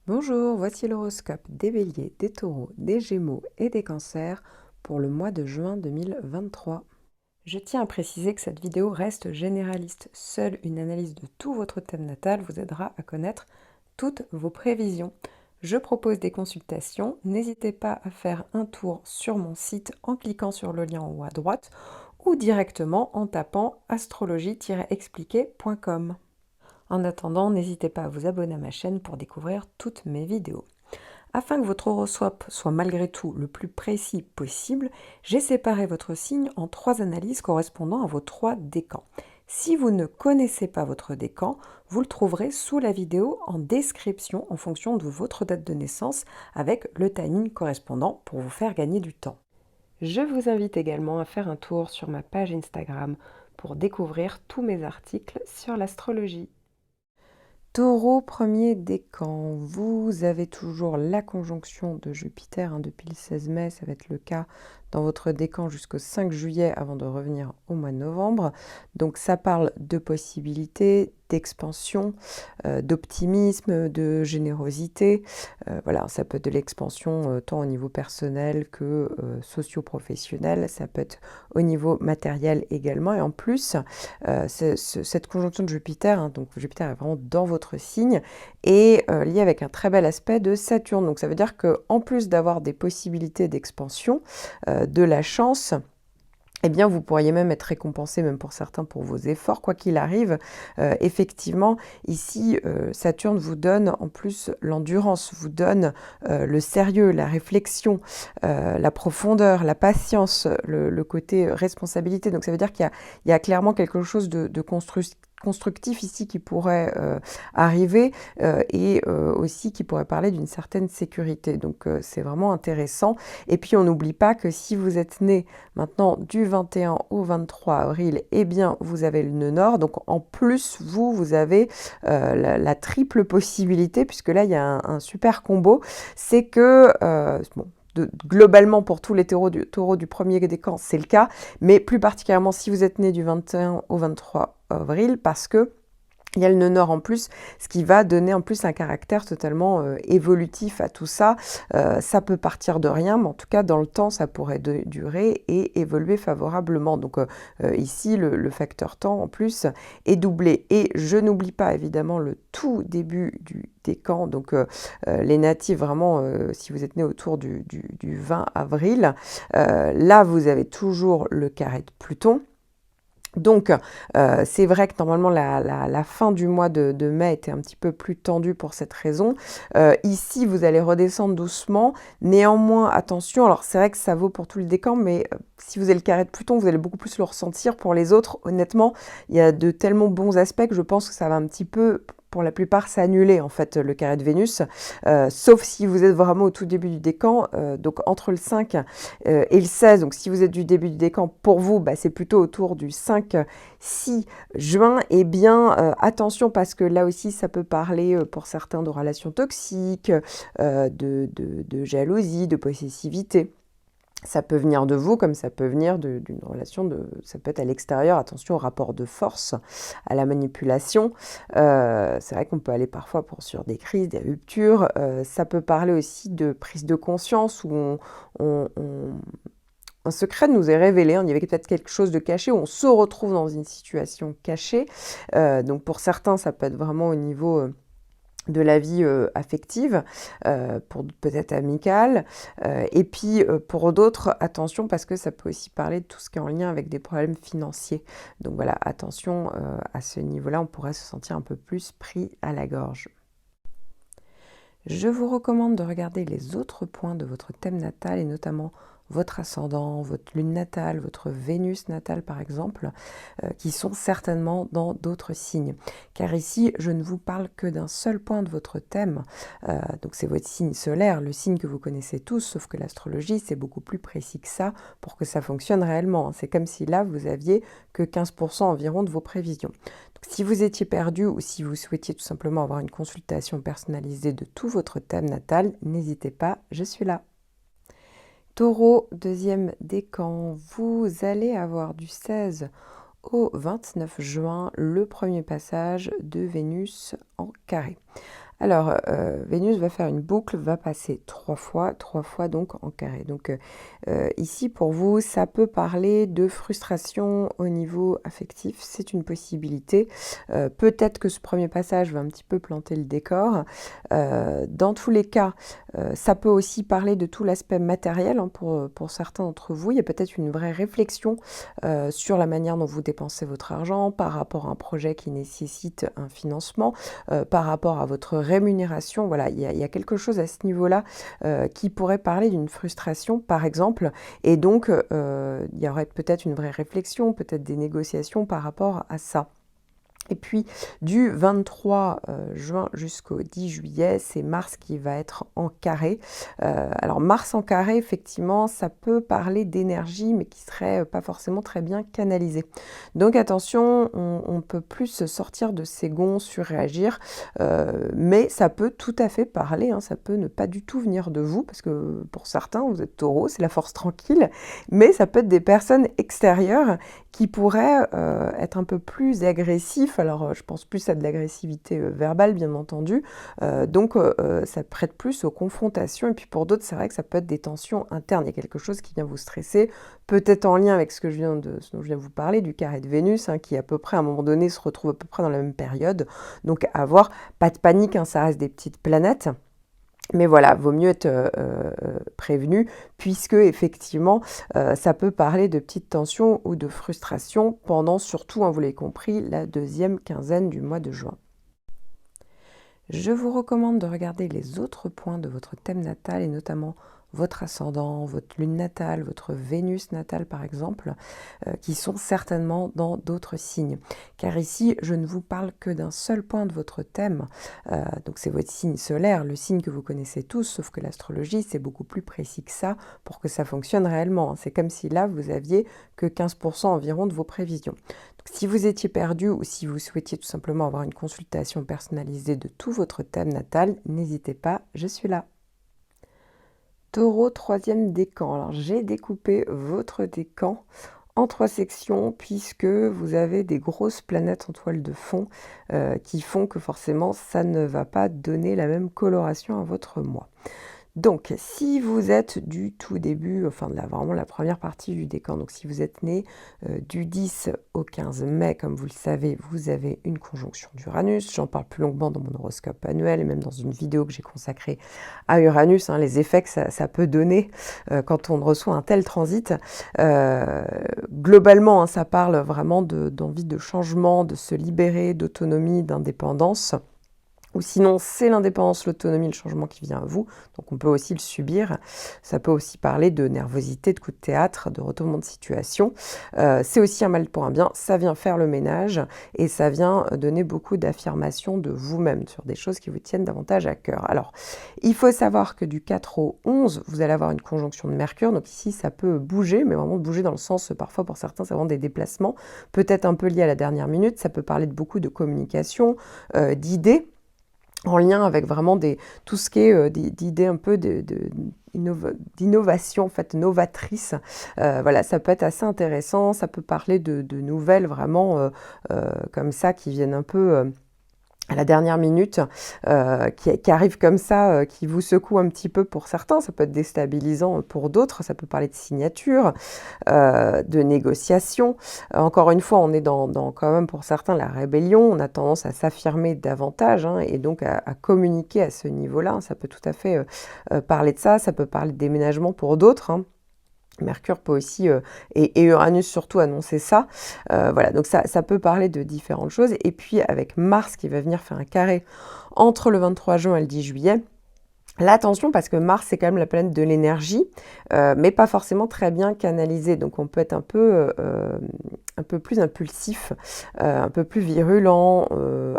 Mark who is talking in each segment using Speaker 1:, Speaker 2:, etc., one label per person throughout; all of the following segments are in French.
Speaker 1: Bonjour, voici l'horoscope des Béliers, des Taureaux, des Gémeaux et des Cancers pour le mois de juin 2023. Je tiens à préciser que cette vidéo reste généraliste. Seule une analyse de tout votre thème natal vous aidera à connaître toutes vos prévisions. Je propose des consultations. N'hésitez pas à faire un tour sur mon site en cliquant sur le lien en haut à droite ou directement en tapant astrologie-expliqué.com. En attendant, n'hésitez pas à vous abonner à ma chaîne pour découvrir toutes mes vidéos. Afin que votre horoscope soit malgré tout le plus précis possible, j'ai séparé votre signe en 3 analyses correspondant à vos 3 décans. Si vous ne connaissez pas votre décan, vous le trouverez sous la vidéo en description en fonction de votre date de naissance avec le timing correspondant pour vous faire gagner du temps. Je vous invite également à faire un tour sur ma page Instagram pour découvrir tous mes articles sur l'astrologie. Taureau, premier décan, vous avez toujours la conjonction de Jupiter depuis le 16 mai, ça va être le cas dans votre décan jusqu'au 5 juillet avant de revenir au mois de novembre. Donc ça parle de possibilités, d'expansion, d'optimisme, de générosité. Voilà, ça peut être de l'expansion tant au niveau personnel que socio-professionnel, ça peut être au niveau matériel également. Et en plus, cette conjonction de Jupiter, hein, donc Jupiter est vraiment dans votre signe, et lié avec un très bel aspect de Saturne. Donc ça veut dire qu'en plus d'avoir des possibilités d'expansion, de la chance, eh bien, vous pourriez même être récompensé, même pour certains, pour vos efforts. Quoi qu'il arrive, effectivement, ici, Saturne vous donne en plus l'endurance, vous donne le sérieux, la réflexion, la profondeur, la patience, le côté responsabilité. Donc ça veut dire qu'il y a clairement quelque chose de constructif ici qui pourrait arriver et aussi qui pourrait parler d'une certaine sécurité. Donc c'est vraiment intéressant. Et puis on n'oublie pas que si vous êtes né maintenant du 21 au 23 avril, eh bien vous avez le nœud nord. Donc en plus vous avez la triple possibilité, puisque là il y a un super combo, c'est que bon, globalement pour tous les taureaux du premier décan c'est le cas, mais plus particulièrement si vous êtes né du 21 au 23 avril, parce que il y a le nœud nord en plus, ce qui va donner en plus un caractère totalement évolutif à tout ça. Ça peut partir de rien, mais en tout cas dans le temps, ça pourrait durer et évoluer favorablement. Donc ici, le facteur temps en plus est doublé. Et je n'oublie pas évidemment le tout début du décan, donc les natifs vraiment, si vous êtes né autour du 20 avril, là vous avez toujours le carré de Pluton. Donc, c'est vrai que normalement la fin du mois de mai était un petit peu plus tendue pour cette raison. Ici, vous allez redescendre doucement. Néanmoins, attention, alors c'est vrai que ça vaut pour tout le décan, mais si vous avez le carré de Pluton, vous allez beaucoup plus le ressentir. Pour les autres, honnêtement, il y a de tellement bons aspects que je pense que ça va un petit peu, pour la plupart, s'annuler en fait le carré de Vénus, sauf si vous êtes vraiment au tout début du décan, donc entre le 5 et le 16, donc si vous êtes du début du décan, pour vous, bah, c'est plutôt autour du 5-6 juin, et bien attention parce que là aussi ça peut parler pour certains de relations toxiques, de jalousie, de possessivité. Ça peut venir de vous comme ça peut venir d'une relation, ça peut être à l'extérieur. Attention au rapport de force, à la manipulation. C'est vrai qu'on peut aller parfois sur des crises, des ruptures. Ça peut parler aussi de prise de conscience où un secret nous est révélé, il y avait peut-être quelque chose de caché, où on se retrouve dans une situation cachée. Donc pour certains, ça peut être vraiment au niveau de la vie affective, pour peut-être amicale, et puis pour d'autres, attention parce que ça peut aussi parler de tout ce qui est en lien avec des problèmes financiers. Donc voilà, attention à ce niveau-là, on pourrait se sentir un peu plus pris à la gorge. Je vous recommande de regarder les autres points de votre thème natal et notamment votre ascendant, votre lune natale, votre Vénus natale par exemple, qui sont certainement dans d'autres signes. Car ici, je ne vous parle que d'un seul point de votre thème, donc c'est votre signe solaire, le signe que vous connaissez tous, sauf que l'astrologie, c'est beaucoup plus précis que ça pour que ça fonctionne réellement. C'est comme si là, vous aviez que 15% environ de vos prévisions. Donc, si vous étiez perdu ou si vous souhaitiez tout simplement avoir une consultation personnalisée de tout votre thème natal, n'hésitez pas, je suis là. Taureau, deuxième décan, vous allez avoir du 16 au 29 juin le premier passage de Vénus en carré. Alors, Vénus va faire une boucle, va passer trois fois donc en carré. Donc ici, pour vous, ça peut parler de frustration au niveau affectif, c'est une possibilité. Peut-être que ce premier passage va un petit peu planter le décor. Dans tous les cas, ça peut aussi parler de tout l'aspect matériel hein, pour certains d'entre vous. Il y a peut-être une vraie réflexion sur la manière dont vous dépensez votre argent par rapport à un projet qui nécessite un financement, par rapport à votre rémunération. Voilà, il y a quelque chose à ce niveau-là qui pourrait parler d'une frustration, par exemple, et donc il y aurait peut-être une vraie réflexion, peut-être des négociations par rapport à ça. Et puis du 23 juin jusqu'au 10 juillet, c'est Mars qui va être en carré. Alors Mars en carré, effectivement, ça peut parler d'énergie, mais qui serait pas forcément très bien canalisée. Donc attention, on peut plus sortir de ses gonds, surréagir, mais ça peut tout à fait parler, hein, ça peut ne pas du tout venir de vous, parce que pour certains, vous êtes taureau, c'est la force tranquille, mais ça peut être des personnes extérieures qui pourraient être un peu plus agressifs. Alors, je pense plus à de l'agressivité verbale, bien entendu. Donc, ça prête plus aux confrontations. Et puis, pour d'autres, c'est vrai que ça peut être des tensions internes. Il y a quelque chose qui vient vous stresser, peut-être en lien avec ce dont je viens de vous parler, du carré de Vénus, hein, qui, à peu près, à un moment donné, se retrouve à peu près dans la même période. Donc, à voir, pas de panique, hein, ça reste des petites planètes. Mais voilà, vaut mieux être prévenu, puisque effectivement, ça peut parler de petites tensions ou de frustration pendant, surtout, hein, vous l'avez compris, la deuxième quinzaine du mois de juin. Je vous recommande de regarder les autres points de votre thème natal, et notamment votre ascendant, votre lune natale, votre Vénus natale par exemple, qui sont certainement dans d'autres signes. Car ici, je ne vous parle que d'un seul point de votre thème, donc c'est votre signe solaire, le signe que vous connaissez tous, sauf que l'astrologie, c'est beaucoup plus précis que ça pour que ça fonctionne réellement. C'est comme si là, vous aviez que 15% environ de vos prévisions. Donc, si vous étiez perdu ou si vous souhaitiez tout simplement avoir une consultation personnalisée de tout votre thème natal, n'hésitez pas, je suis là. Taureau, troisième décan. Alors, j'ai découpé votre décan en 3 sections puisque vous avez des grosses planètes en toile de fond qui font que forcément, ça ne va pas donner la même coloration à votre mois. Donc, si vous êtes du tout début, enfin vraiment la première partie du décan, donc si vous êtes né du 10 au 15 mai, comme vous le savez, vous avez une conjonction d'Uranus. J'en parle plus longuement dans mon horoscope annuel et même dans une vidéo que j'ai consacrée à Uranus, hein, les effets que ça peut donner quand on reçoit un tel transit. Globalement, hein, ça parle vraiment d'envie de changement, de se libérer, d'autonomie, d'indépendance. Ou sinon, c'est l'indépendance, l'autonomie, le changement qui vient à vous. Donc, on peut aussi le subir. Ça peut aussi parler de nervosité, de coup de théâtre, de retournement de situation. C'est aussi un mal pour un bien. Ça vient faire le ménage et ça vient donner beaucoup d'affirmations de vous-même sur des choses qui vous tiennent davantage à cœur. Alors, il faut savoir que du 4 au 11, vous allez avoir une conjonction de Mercure. Donc ici, ça peut bouger, mais vraiment bouger dans le sens, parfois pour certains, c'est vraiment des déplacements. Peut-être un peu lié à la dernière minute. Ça peut parler de beaucoup de communication, d'idées, en lien avec vraiment tout ce qui est d'idées un peu d'innovation, en fait, novatrice. Voilà, ça peut être assez intéressant, ça peut parler de nouvelles vraiment comme ça qui viennent un peu à la dernière minute, qui arrive comme ça, qui vous secoue un petit peu pour certains, ça peut être déstabilisant pour d'autres, ça peut parler de signature, de négociation. Encore une fois, on est dans quand même pour certains la rébellion, on a tendance à s'affirmer davantage hein, et donc à communiquer à ce niveau-là. Ça peut tout à fait parler de ça, ça peut parler de déménagement pour d'autres. Hein. Mercure peut aussi, et Uranus surtout, annoncer ça. Voilà, donc ça peut parler de différentes choses. Et puis avec Mars qui va venir faire un carré entre le 23 juin et le 10 juillet, là, attention, parce que Mars, c'est quand même la planète de l'énergie, mais pas forcément très bien canalisée. Donc, on peut être un peu plus impulsif, un peu plus virulent.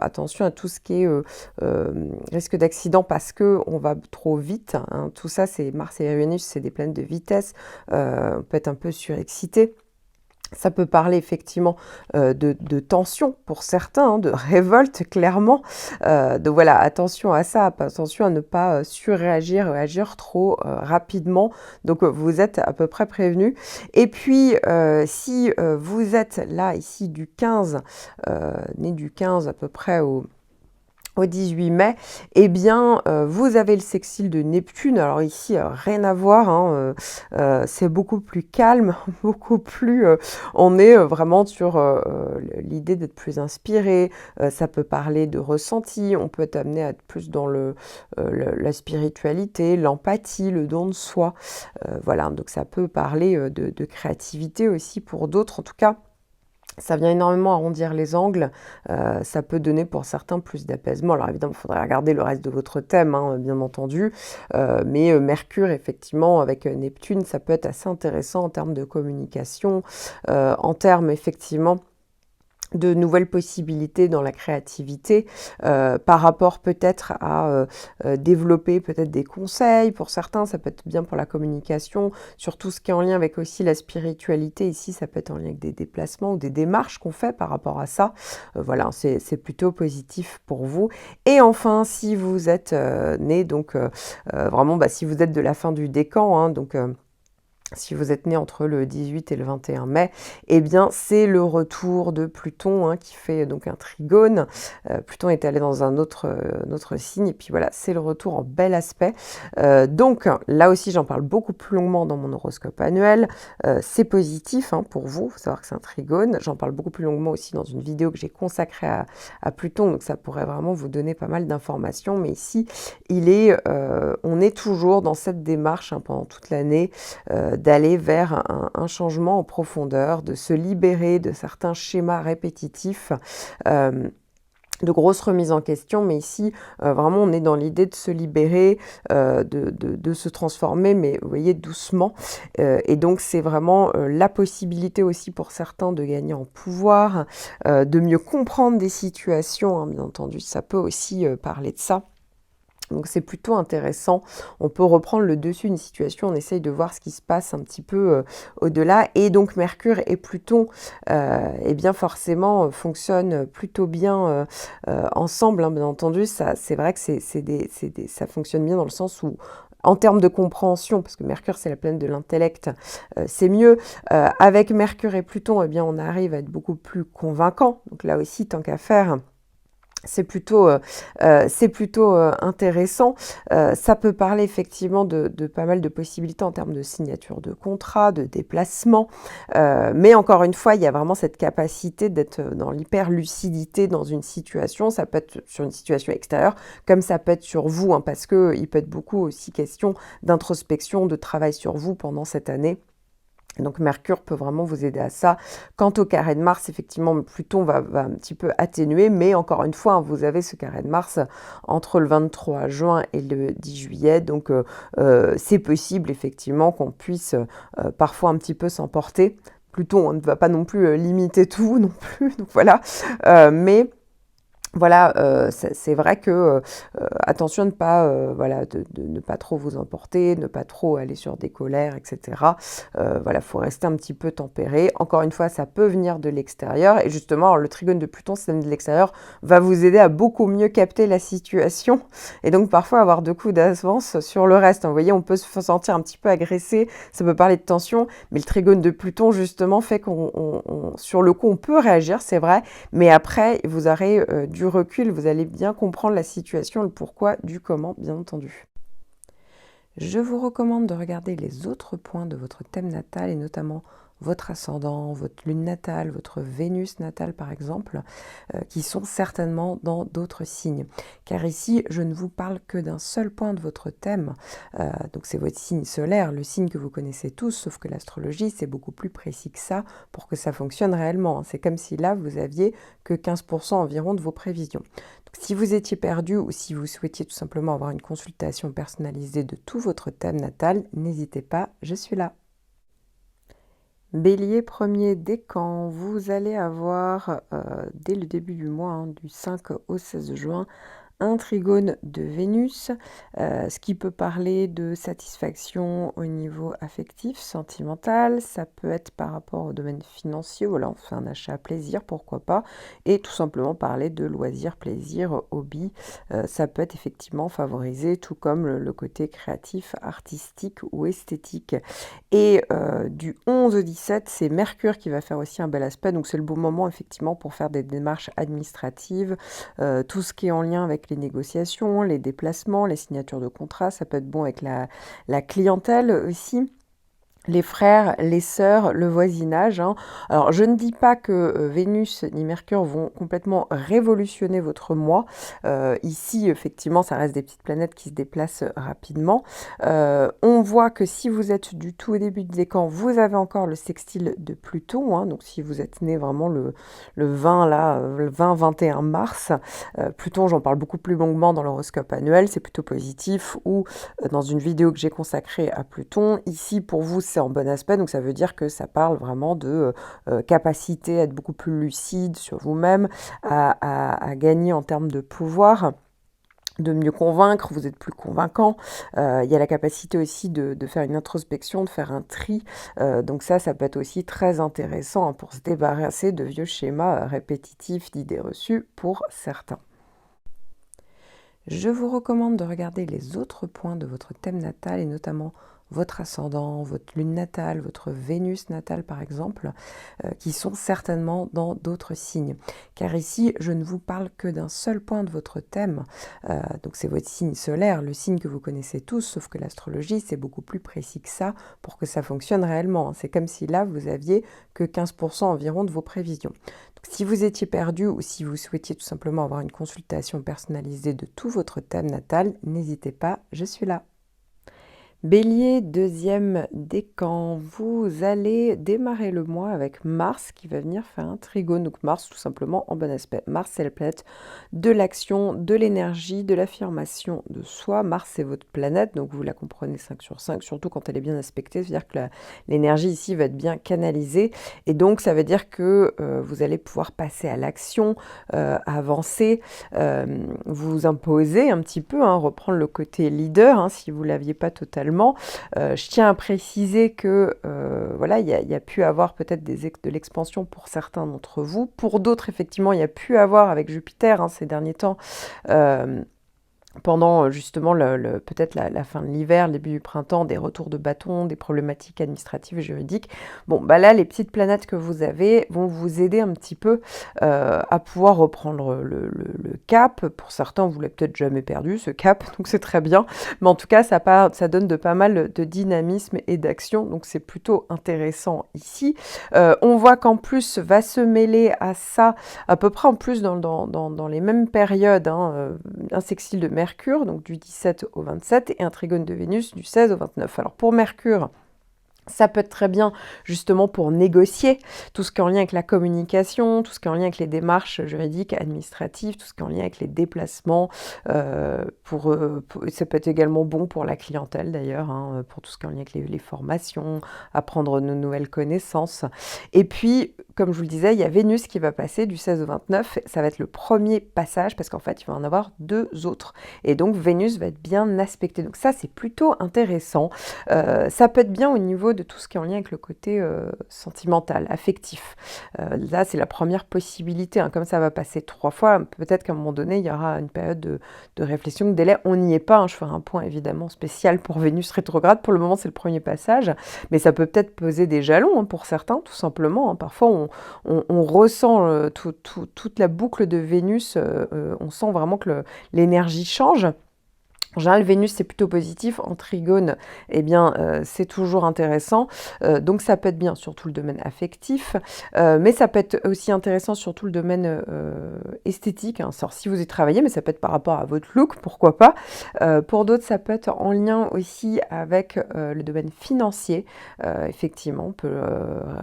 Speaker 1: Attention à tout ce qui est risque d'accident parce qu'on va trop vite. Hein. Tout ça, c'est Mars et Uranus, c'est des planètes de vitesse. On peut être un peu surexcité. Ça peut parler effectivement de tension pour certains, hein, de révolte clairement. Donc voilà, attention à ça, attention à ne pas surréagir, réagir trop rapidement. Donc vous êtes à peu près prévenu. Et puis si vous êtes là ici du 15, né du 15 à peu près au au 18 mai, eh bien, vous avez le sextile de Neptune. Alors ici, rien à voir, hein, c'est beaucoup plus calme, beaucoup plus, on est vraiment sur l'idée d'être plus inspiré. Ça peut parler de ressenti, on peut être amené à être plus dans la spiritualité, l'empathie, le don de soi. Voilà, donc ça peut parler de créativité aussi pour d'autres. En tout cas, ça vient énormément arrondir les angles, ça peut donner pour certains plus d'apaisement. Alors évidemment, il faudrait regarder le reste de votre thème, hein, bien entendu, mais Mercure, effectivement, avec Neptune, ça peut être assez intéressant en termes de communication, en termes, effectivement, de nouvelles possibilités dans la créativité par rapport peut-être à développer peut-être des conseils. Pour certains, ça peut être bien pour la communication, sur tout ce qui est en lien avec aussi la spiritualité. Ici, ça peut être en lien avec des déplacements ou des démarches qu'on fait par rapport à ça. Voilà, c'est plutôt positif pour vous. Et enfin, si vous êtes né, donc vraiment, si vous êtes de la fin du décan, hein, donc si vous êtes né entre le 18 et le 21 mai, eh bien c'est le retour de Pluton, hein, qui fait donc un trigone. Pluton est allé dans un autre signe, et puis voilà, c'est le retour en bel aspect. Donc là aussi, j'en parle beaucoup plus longuement dans mon horoscope annuel. C'est positif, hein, pour vous, il faut savoir que c'est un trigone. J'en parle beaucoup plus longuement aussi dans une vidéo que j'ai consacrée à Pluton, donc ça pourrait vraiment vous donner pas mal d'informations. Mais ici, on est toujours dans cette démarche, hein, pendant toute l'année, d'aller vers un changement en profondeur, de se libérer de certains schémas répétitifs, de grosses remises en question, mais ici, vraiment, on est dans l'idée de se libérer, de se transformer, mais vous voyez, doucement. Et donc, c'est vraiment la possibilité aussi pour certains de gagner en pouvoir, de mieux comprendre des situations, hein, bien entendu. Ça peut aussi parler de ça. Donc c'est plutôt intéressant, on peut reprendre le dessus d'une situation, on essaye de voir ce qui se passe un petit peu au-delà, et donc Mercure et Pluton, eh bien forcément fonctionnent plutôt bien ensemble, hein, bien entendu. C'est vrai que ça fonctionne bien dans le sens où, en termes de compréhension, parce que Mercure c'est la planète de l'intellect, c'est mieux. Avec Mercure et Pluton, eh bien on arrive à être beaucoup plus convaincant, donc là aussi, tant qu'à faire, c'est plutôt intéressant. Ça peut parler effectivement de pas mal de possibilités en termes de signature de contrat, de déplacement. Mais encore une fois, il y a vraiment cette capacité d'être dans l'hyper-lucidité dans une situation. Ça peut être sur une situation extérieure, comme ça peut être sur vous, hein, parce qu'il peut être beaucoup aussi question d'introspection, de travail sur vous pendant cette année. Donc Mercure peut vraiment vous aider à ça. Quant au carré de Mars, effectivement, Pluton va un petit peu atténuer, mais encore une fois, hein, vous avez ce carré de Mars entre le 23 juin et le 10 juillet, donc c'est possible effectivement qu'on puisse parfois un petit peu s'emporter. Pluton, on ne va pas non plus limiter tout non plus, donc voilà, mais voilà, c'est vrai que attention à ne pas, voilà, de ne pas trop vous emporter, ne pas trop aller sur des colères, etc. Voilà, faut rester un petit peu tempéré. Encore une fois, ça peut venir de l'extérieur, et justement, alors, le trigone de Pluton, si ça vient de l'extérieur, va vous aider à beaucoup mieux capter la situation, et donc parfois avoir 2 coups d'avance sur le reste. Vous voyez, on peut se sentir un petit peu agressé, ça peut parler de tension, mais le trigone de Pluton, justement, fait sur le coup, on peut réagir, c'est vrai, mais après, vous aurez du recul, vous allez bien comprendre la situation, le pourquoi, du comment, bien entendu. Je vous recommande de regarder les autres points de votre thème natal, et notamment votre ascendant, votre lune natale, votre Vénus natale par exemple, qui sont certainement dans d'autres signes. Car ici, je ne vous parle que d'un seul point de votre thème, donc c'est votre signe solaire, le signe que vous connaissez tous, sauf que l'astrologie, c'est beaucoup plus précis que ça pour que ça fonctionne réellement. C'est comme si là, vous aviez que 15% environ de vos prévisions. Donc, si vous étiez perdu, ou si vous souhaitiez tout simplement avoir une consultation personnalisée de tout votre thème natal, n'hésitez pas, je suis là. Bélier, premier décan, vous allez avoir dès le début du mois, hein, du 5 au 16 juin, un trigone de Vénus, ce qui peut parler de satisfaction au niveau affectif, sentimental. Ça peut être par rapport au domaine financier, voilà, on fait un achat à plaisir, pourquoi pas, et tout simplement parler de loisirs, plaisir, hobby. Ça peut être effectivement favorisé, tout comme le côté créatif, artistique ou esthétique. Et du 11 au 17, c'est Mercure qui va faire aussi un bel aspect, donc c'est le bon moment effectivement pour faire des démarches administratives, tout ce qui est en lien avec les négociations, les déplacements, les signatures de contrats, ça peut être bon avec la clientèle aussi. Les frères, les sœurs, le voisinage, hein. Alors, je ne dis pas que Vénus ni Mercure vont complètement révolutionner votre mois. Ici, effectivement, ça reste des petites planètes qui se déplacent rapidement. On voit que si vous êtes du tout au début du décan, vous avez encore le sextile de Pluton, hein. Donc, si vous êtes né vraiment le 20, là, le 20-21 mars, Pluton, j'en parle beaucoup plus longuement dans l'horoscope annuel, c'est plutôt positif, ou dans une vidéo que j'ai consacrée à Pluton. Ici, pour vous, c'est en bon aspect, donc ça veut dire que ça parle vraiment de capacité à être beaucoup plus lucide sur vous-même, à gagner en termes de pouvoir, de mieux convaincre, vous êtes plus convaincant. Il y a la capacité aussi de faire une introspection, de faire un tri. Donc ça peut être aussi très intéressant, hein, pour se débarrasser de vieux schémas répétitifs, d'idées reçues pour certains. Je vous recommande de regarder les autres points de votre thème natal et notamment votre ascendant, votre lune natale, votre Vénus natale par exemple, qui sont certainement dans d'autres signes. Car ici, je ne vous parle que d'un seul point de votre thème, donc c'est votre signe solaire, le signe que vous connaissez tous, sauf que l'astrologie, c'est beaucoup plus précis que ça pour que ça fonctionne réellement. C'est comme si là, vous aviez que 15% environ de vos prévisions. Donc, si vous étiez perdu ou si vous souhaitiez tout simplement avoir une consultation personnalisée de tout votre thème natal, n'hésitez pas, je suis là. Bélier, deuxième décan, vous allez démarrer le mois avec Mars qui va venir faire un trigone. Donc Mars tout simplement en bon aspect. Mars c'est la planète de l'action, de l'énergie, de l'affirmation de soi. Mars c'est votre planète, donc vous la comprenez 5 sur 5, surtout quand elle est bien aspectée. C'est-à-dire que l'énergie ici va être bien canalisée. Et donc ça veut dire que vous allez pouvoir passer à l'action, avancer, vous imposer un petit peu, hein, reprendre le côté leader, hein, si vous ne l'aviez pas totalement. Je tiens à préciser que voilà, il y a pu avoir peut-être de l'expansion pour certains d'entre vous. Pour d'autres, effectivement, il y a pu avoir avec Jupiter, hein, ces derniers temps, pendant justement peut-être la fin de l'hiver, le début du printemps, des retours de bâton, des problématiques administratives et juridiques. Bon, bah là, les petites planètes que vous avez vont vous aider un petit peu à pouvoir reprendre le cap. Pour certains, vous l'avez peut-être jamais perdu, ce cap, donc c'est très bien. Mais en tout cas, ça donne de pas mal de dynamisme et d'action, donc c'est plutôt intéressant ici. On voit qu'en plus, va se mêler à ça, à peu près en plus dans les mêmes périodes, hein, un sextile de Mercure, donc du 17 au 27, et un trigone de Vénus du 16 au 29. Alors pour Mercure, ça peut être très bien justement pour négocier tout ce qui est en lien avec la communication, tout ce qui est en lien avec les démarches juridiques, administratives, tout ce qui est en lien avec les déplacements. Ça peut être également bon pour la clientèle d'ailleurs, hein, pour tout ce qui est en lien avec les formations, apprendre de nouvelles connaissances. Et puis, comme je vous le disais, il y a Vénus qui va passer du 16 au 29. Ça va être le premier passage parce qu'en fait, il va en avoir 2 autres. Et donc, Vénus va être bien aspectée. Donc ça, c'est plutôt intéressant. Ça peut être bien au niveau de tout ce qui est en lien avec le côté sentimental, affectif. Là, c'est la première possibilité, hein. Comme ça va passer 3 fois, peut-être qu'à un moment donné, il y aura une période de réflexion, de délai. On n'y est pas, hein. Je ferai un point évidemment spécial pour Vénus rétrograde. Pour le moment, c'est le premier passage, mais ça peut peut-être peser des jalons, hein, pour certains, tout simplement, hein. Parfois, on ressent toute la boucle de Vénus, on sent vraiment que l'énergie change. En général, Vénus, c'est plutôt positif. En trigone, eh bien, c'est toujours intéressant. Donc, ça peut être bien sur tout le domaine affectif, mais ça peut être aussi intéressant sur tout le domaine esthétique, hein. Alors, si vous y travaillez, mais ça peut être par rapport à votre look, pourquoi pas. Pour d'autres, ça peut être en lien aussi avec le domaine financier. Effectivement, on peut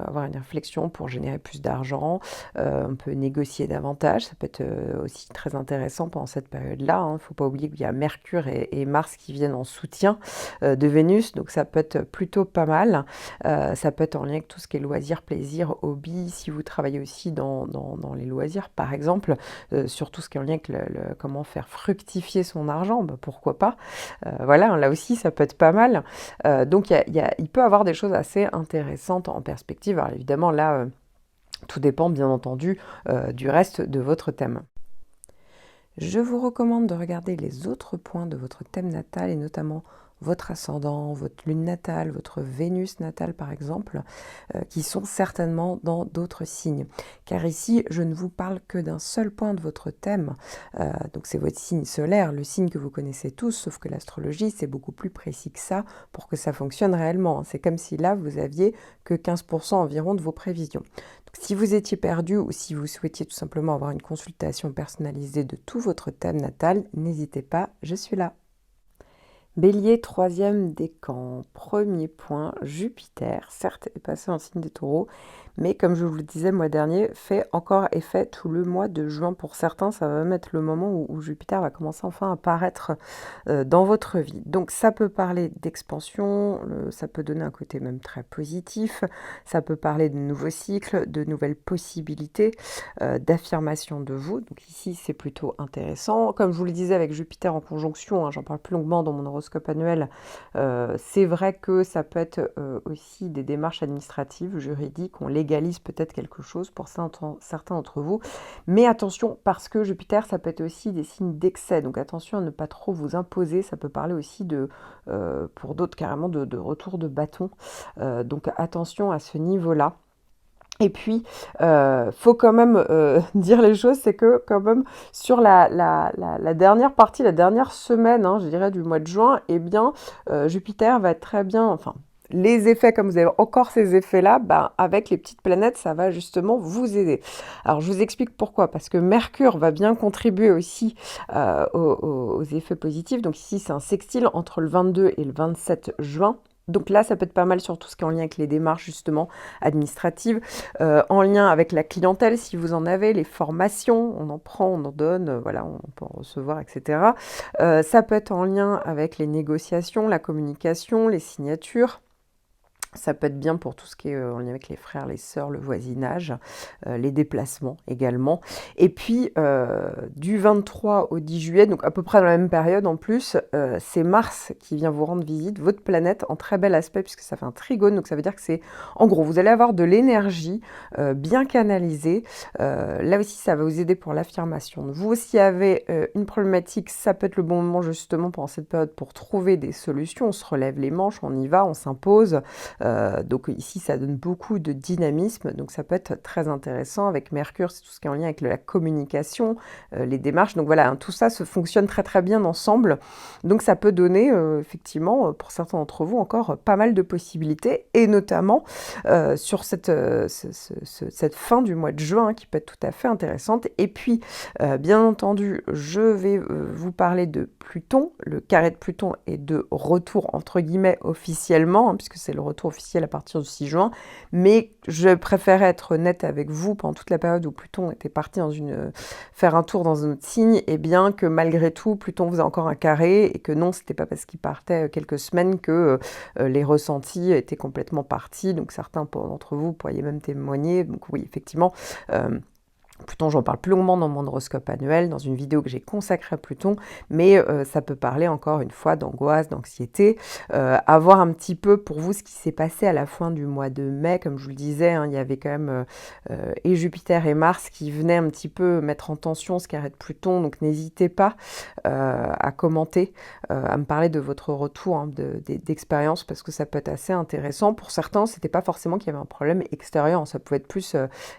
Speaker 1: avoir une réflexion pour générer plus d'argent. On peut négocier davantage. Ça peut être aussi très intéressant pendant cette période-là, hein. Il ne faut pas oublier qu'il y a Mercure et et Mars qui viennent en soutien de Vénus, donc ça peut être plutôt pas mal. Ça peut être en lien avec tout ce qui est loisirs, plaisir, hobby, si vous travaillez aussi dans les loisirs par exemple, sur tout ce qui est en lien avec comment faire fructifier son argent, bah, pourquoi pas. Voilà, là aussi ça peut être pas mal. Donc il peut y avoir des choses assez intéressantes en perspective. Alors évidemment là, tout dépend bien entendu du reste de votre thème. Je vous recommande de regarder les autres points de votre thème natal et notamment votre ascendant, votre lune natale, votre Vénus natale par exemple, qui sont certainement dans d'autres signes. Car ici, je ne vous parle que d'un seul point de votre thème, donc c'est votre signe solaire, le signe que vous connaissez tous, sauf que l'astrologie, c'est beaucoup plus précis que ça pour que ça fonctionne réellement. C'est comme si là, vous aviez que 15% environ de vos prévisions. Donc, si vous étiez perdu ou si vous souhaitiez tout simplement avoir une consultation personnalisée de tout votre thème natal, n'hésitez pas, je suis là. Bélier, troisième décan. Premier point, Jupiter, certes, est passé en signe des taureaux, mais comme je vous le disais le mois dernier, fait encore effet tout le mois de juin. Pour certains, ça va même être le moment où Jupiter va commencer enfin à apparaître dans votre vie. Donc ça peut parler d'expansion, ça peut donner un côté même très positif, ça peut parler de nouveaux cycles, de nouvelles possibilités, d'affirmation de vous. Donc ici, c'est plutôt intéressant. Comme je vous le disais avec Jupiter en conjonction, hein, j'en parle plus longuement dans mon horoscope annuel, c'est vrai que ça peut être aussi des démarches administratives, juridiques, on légalise peut-être quelque chose pour certains d'entre vous, mais attention parce que Jupiter ça peut être aussi des signes d'excès, donc attention à ne pas trop vous imposer, ça peut parler aussi pour d'autres carrément de retour de bâton, donc attention à ce niveau-là. Et puis, faut quand même dire les choses, c'est que quand même sur la dernière partie, la dernière semaine, hein, je dirais du mois de juin, eh bien, Jupiter va être très bien, enfin, les effets, comme vous avez encore ces effets-là, ben, avec les petites planètes, ça va justement vous aider. Alors, je vous explique pourquoi. Parce que Mercure va bien contribuer aussi aux effets positifs. Donc ici, c'est un sextile entre le 22 et le 27 juin. Donc là, ça peut être pas mal sur tout ce qui est en lien avec les démarches justement administratives, en lien avec la clientèle si vous en avez, les formations, on en prend, on en donne, voilà, on peut en recevoir, etc. Ça peut être en lien avec les négociations, la communication, les signatures. Ça peut être bien pour tout ce qui est en lien avec les frères, les sœurs, le voisinage, les déplacements également. Et puis, du 23 au 10 juillet, donc à peu près dans la même période en plus, c'est Mars qui vient vous rendre visite, votre planète, en très bel aspect, puisque ça fait un trigone, donc ça veut dire que c'est, en gros, vous allez avoir de l'énergie bien canalisée. Là aussi, ça va vous aider pour l'affirmation. Vous aussi avez une problématique, ça peut être le bon moment justement pendant cette période pour trouver des solutions. On se relève les manches, on y va, on s'impose. Donc ici, ça donne beaucoup de dynamisme, donc ça peut être très intéressant. Avec Mercure, c'est tout ce qui est en lien avec la communication, les démarches. Donc voilà, hein, tout ça se fonctionne très très bien ensemble. Donc ça peut donner effectivement, pour certains d'entre vous, encore pas mal de possibilités, et notamment sur cette fin du mois de juin, hein, qui peut être tout à fait intéressante. Et puis, bien entendu, je vais vous parler de Pluton. Le carré de Pluton est de retour, entre guillemets, officiellement, hein, puisque c'est le retour officiel à partir du 6 juin, mais je préférais être honnête avec vous pendant toute la période où Pluton était parti faire un tour dans un autre signe, et bien que malgré tout, Pluton faisait encore un carré, et que non, c'était pas parce qu'il partait quelques semaines que les ressentis étaient complètement partis, donc certains d'entre vous pourriez même témoigner, donc oui, effectivement, Pluton, j'en parle plus longuement dans mon horoscope annuel, dans une vidéo que j'ai consacrée à Pluton, mais ça peut parler encore une fois d'angoisse, d'anxiété, à voir un petit peu pour vous ce qui s'est passé à la fin du mois de mai, comme je vous le disais, hein, il y avait quand même et Jupiter et Mars qui venaient un petit peu mettre en tension ce carré de Pluton, donc n'hésitez pas à commenter, à me parler de votre retour, hein, d'expérience, parce que ça peut être assez intéressant. Pour certains, c'était pas forcément qu'il y avait un problème extérieur, ça pouvait être plus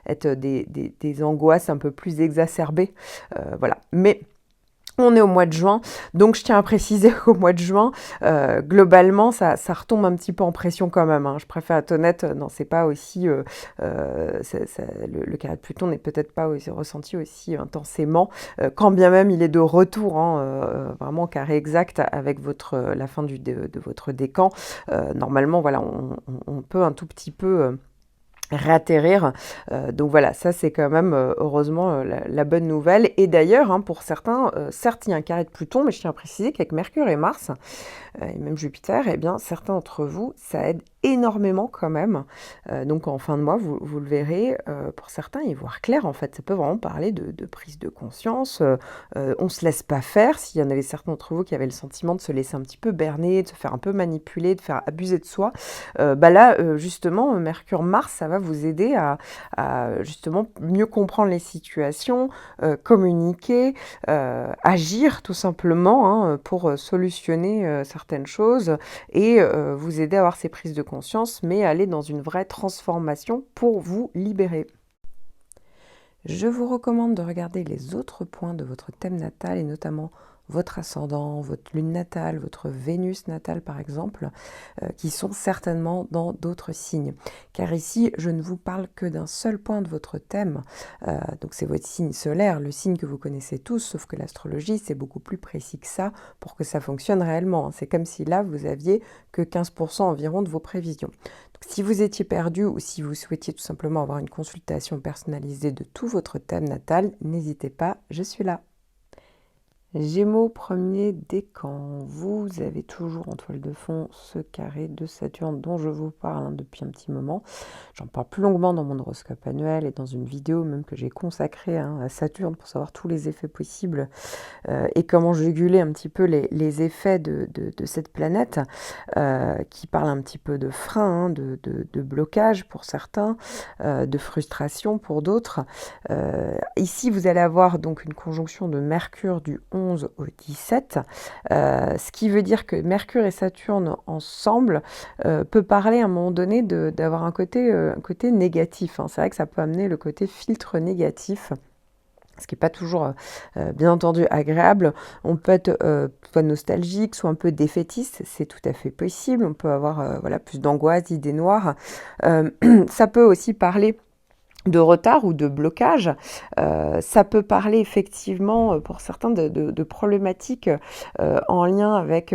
Speaker 1: être des angoisses un peu plus exacerbée, voilà. Mais on est au mois de juin, donc je tiens à préciser qu'au mois de juin, globalement, ça retombe un petit peu en pression quand même, hein. Je préfère être honnête, non, c'est pas aussi... le carré de Pluton n'est peut-être pas aussi, ressenti aussi intensément, quand bien même il est de retour, hein, vraiment carré exact avec la fin de votre décan. Normalement, voilà, on peut un tout petit peu... réatterrir. Donc voilà, ça c'est quand même heureusement la bonne nouvelle. Et d'ailleurs, hein, pour certains, certes il y a un carré de Pluton, mais je tiens à préciser qu'avec Mercure et Mars, et même Jupiter, eh bien certains d'entre vous, ça aide énormément quand même. Donc en fin de mois, vous le verrez, pour certains, y voir clair en fait. Ça peut vraiment parler de prise de conscience. On se laisse pas faire. S'il y en avait certains d'entre vous qui avaient le sentiment de se laisser un petit peu berner, de se faire un peu manipuler, de faire abuser de soi, bah là, justement, Mercure-Mars, ça va vous aider à justement mieux comprendre les situations, communiquer, agir tout simplement hein, pour solutionner certaines choses et vous aider à avoir ces prises de conscience, mais aller dans une vraie transformation pour vous libérer. Je vous recommande de regarder les autres points de votre thème natal et notamment votre ascendant, votre lune natale, votre Vénus natale par exemple, qui sont certainement dans d'autres signes. Car ici, je ne vous parle que d'un seul point de votre thème, donc c'est votre signe solaire, le signe que vous connaissez tous, sauf que l'astrologie, c'est beaucoup plus précis que ça pour que ça fonctionne réellement. C'est comme si là, vous aviez que 15% environ de vos prévisions. Donc, si vous étiez perdu ou si vous souhaitiez tout simplement avoir une consultation personnalisée de tout votre thème natal, n'hésitez pas, je suis là. Gémeaux, premier décan, vous avez toujours en toile de fond ce carré de Saturne dont je vous parle hein, depuis un petit moment. J'en parle plus longuement dans mon horoscope annuel et dans une vidéo même que j'ai consacrée hein, à Saturne pour savoir tous les effets possibles et comment juguler un petit peu les effets de cette planète qui parle un petit peu de frein, hein, de blocage pour certains, de frustration pour d'autres. Ici, vous allez avoir donc une conjonction de Mercure du 11 au 17, ce qui veut dire que Mercure et Saturne ensemble peut parler à un moment donné d'avoir un côté négatif. Hein. C'est vrai que ça peut amener le côté filtre négatif. Ce qui n'est pas toujours, bien entendu, agréable. On peut être soit nostalgique, soit un peu défaitiste, c'est tout à fait possible. On peut avoir voilà, plus d'angoisse, d'idées noires. Ça peut aussi parler de retard ou de blocage. Ça peut parler effectivement pour certains de problématiques en lien avec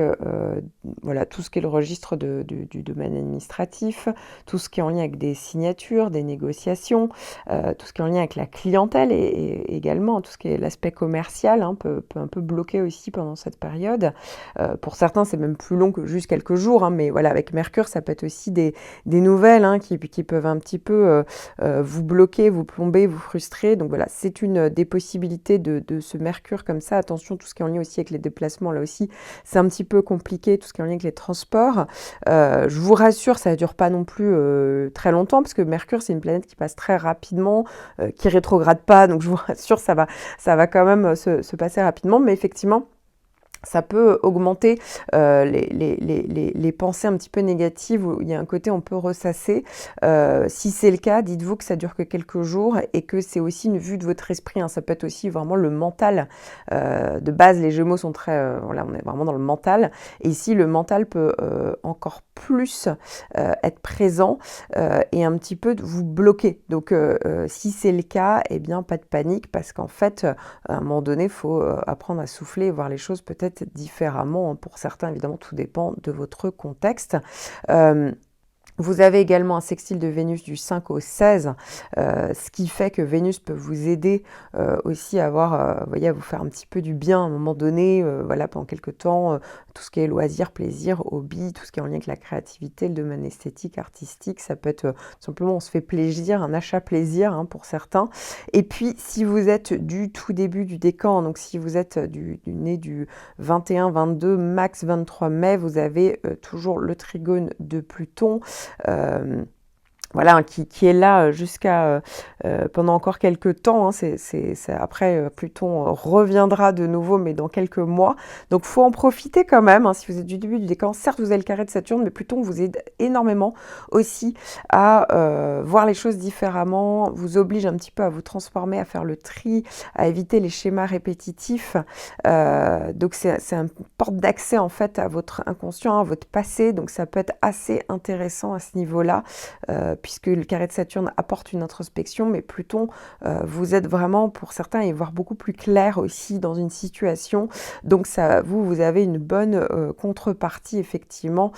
Speaker 1: voilà, tout ce qui est le registre du domaine administratif, tout ce qui est en lien avec des signatures, des négociations, tout ce qui est en lien avec la clientèle et également tout ce qui est l'aspect commercial hein, peut un peu bloquer aussi pendant cette période. Pour certains, c'est même plus long que juste quelques jours, hein, mais voilà, avec Mercure, ça peut être aussi des nouvelles hein, qui peuvent un petit peu vous bloquer, vous plomber, vous frustrer. Donc voilà, c'est une des possibilités de ce Mercure comme ça. Attention, tout ce qui est en lien aussi avec les déplacements, là aussi, c'est un petit peu compliqué, tout ce qui est en lien avec les transports. Je vous rassure, ça ne dure pas non plus très longtemps, parce que Mercure, c'est une planète qui passe très rapidement, qui rétrograde pas. Donc je vous rassure, ça va quand même se passer rapidement. Mais effectivement, ça peut augmenter les pensées un petit peu négatives où il y a un côté on peut ressasser. Si c'est le cas, dites-vous que ça dure que quelques jours et que c'est aussi une vue de votre esprit. Hein. Ça peut être aussi vraiment le mental. De base, les Gémeaux sont très... voilà, on est vraiment dans le mental. Et ici, le mental peut encore plus être présent et un petit peu vous bloquer. Donc, si c'est le cas, eh bien, pas de panique parce qu'en fait, à un moment donné, il faut apprendre à souffler et voir les choses peut-être différemment. Pour certains, évidemment, tout dépend de votre contexte. Vous avez également un sextile de Vénus du 5 au 16, ce qui fait que Vénus peut vous aider aussi à avoir, vous voyez, à vous faire un petit peu du bien à un moment donné, voilà, pendant quelques temps, tout ce qui est loisirs, plaisir, hobby, tout ce qui est en lien avec la créativité, le domaine esthétique, artistique, ça peut être simplement on se fait plaisir, un achat plaisir hein, pour certains. Et puis, si vous êtes du tout début du décan, donc si vous êtes du né du 21, 22, max 23 mai, vous avez toujours le trigone de Pluton, voilà, qui est là jusqu'à pendant encore quelques temps. Hein, après, Pluton reviendra de nouveau, mais dans quelques mois. Donc, il faut en profiter quand même. Hein, si vous êtes du début du décan, certes, vous avez le carré de Saturne, mais Pluton vous aide énormément aussi à voir les choses différemment, vous oblige un petit peu à vous transformer, à faire le tri, à éviter les schémas répétitifs. Donc, c'est une porte d'accès en fait à votre inconscient, à votre passé. Donc, ça peut être assez intéressant à ce niveau-là. puisque le carré de Saturne apporte une introspection, mais Pluton, vous êtes vraiment, pour certains, y voir beaucoup plus clair aussi dans une situation. Donc ça, vous avez une bonne contrepartie, effectivement,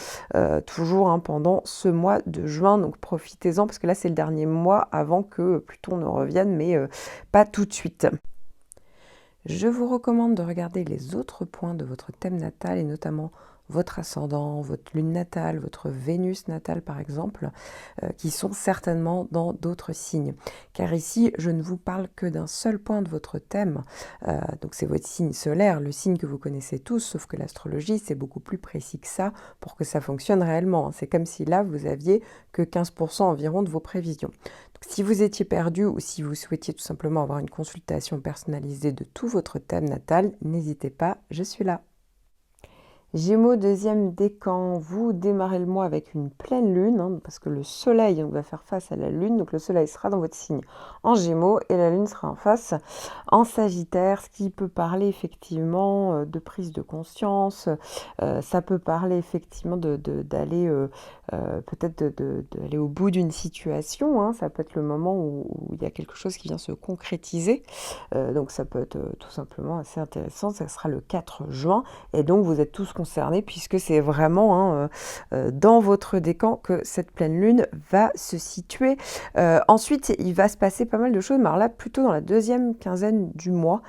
Speaker 1: toujours hein, pendant ce mois de juin. Donc profitez-en, parce que là, c'est le dernier mois avant que Pluton ne revienne, mais pas tout de suite. Je vous recommande de regarder les autres points de votre thème natal, et notamment votre ascendant, votre lune natale, votre Vénus natale par exemple, qui sont certainement dans d'autres signes. Car ici, je ne vous parle que d'un seul point de votre thème, donc c'est votre signe solaire, le signe que vous connaissez tous, sauf que l'astrologie, c'est beaucoup plus précis que ça pour que ça fonctionne réellement. C'est comme si là, vous aviez que 15% environ de vos prévisions. Donc, si vous étiez perdu ou si vous souhaitiez tout simplement avoir une consultation personnalisée de tout votre thème natal, n'hésitez pas, je suis là. Gémeaux, deuxième décan, vous démarrez le mois avec une pleine lune, hein, parce que le soleil va faire face à la lune, donc le soleil sera dans votre signe en Gémeaux et la lune sera en face en Sagittaire, ce qui peut parler effectivement de prise de conscience, ça peut parler effectivement d'aller peut-être d'aller au bout d'une situation, hein, ça peut être le moment où il y a quelque chose qui vient se concrétiser, donc ça peut être tout simplement assez intéressant, ça sera le 4 juin, et donc vous êtes tous concernés puisque c'est vraiment dans votre décan que cette pleine lune va se situer. Ensuite, il va se passer pas mal de choses, mais alors là, plutôt dans la deuxième quinzaine du mois,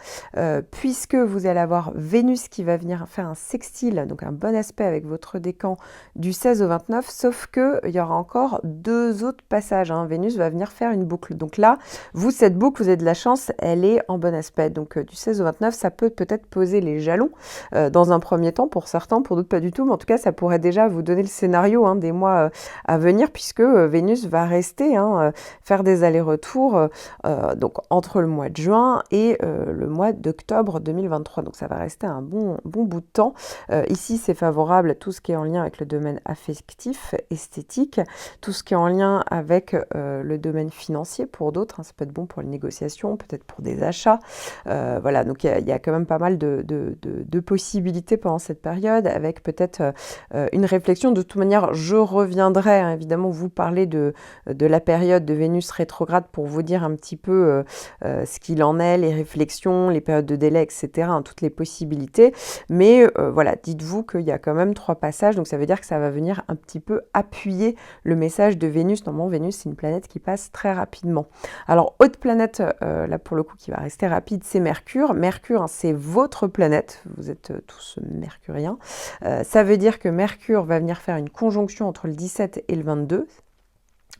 Speaker 1: puisque vous allez avoir Vénus qui va venir faire un sextile, donc un bon aspect avec votre décan du 16 au 29, sauf qu'il y aura encore 2 autres passages. Hein. Vénus va venir faire une boucle. Donc là, vous, cette boucle, vous avez de la chance, elle est en bon aspect. Donc du 16 au 29, ça peut peut-être poser les jalons dans un premier temps pour certains, pour d'autres pas du tout, mais en tout cas ça pourrait déjà vous donner le scénario hein, des mois à venir, puisque Vénus va rester, hein, faire des allers-retours donc entre le mois de juin et le mois d'octobre 2023, donc ça va rester un bon bout de temps. Ici c'est favorable à tout ce qui est en lien avec le domaine affectif, esthétique, tout ce qui est en lien avec le domaine financier pour d'autres, hein, ça peut être bon pour les négociations, peut-être pour des achats, voilà, donc il y a quand même pas mal de possibilités pendant cette période, avec peut-être une réflexion. De toute manière, je reviendrai hein, évidemment vous parler de la période de Vénus rétrograde pour vous dire un petit peu ce qu'il en est, les réflexions, les périodes de délai, etc., hein, toutes les possibilités. Mais voilà, dites-vous qu'il y a quand même 3 passages, donc ça veut dire que ça va venir un petit peu appuyer le message de Vénus. Normalement, Vénus, c'est une planète qui passe très rapidement. Alors, autre planète, là pour le coup, qui va rester rapide, c'est Mercure. Mercure, hein, c'est votre planète, vous êtes tous mercuriens. Ça veut dire que Mercure va venir faire une conjonction entre le 17 et le 22.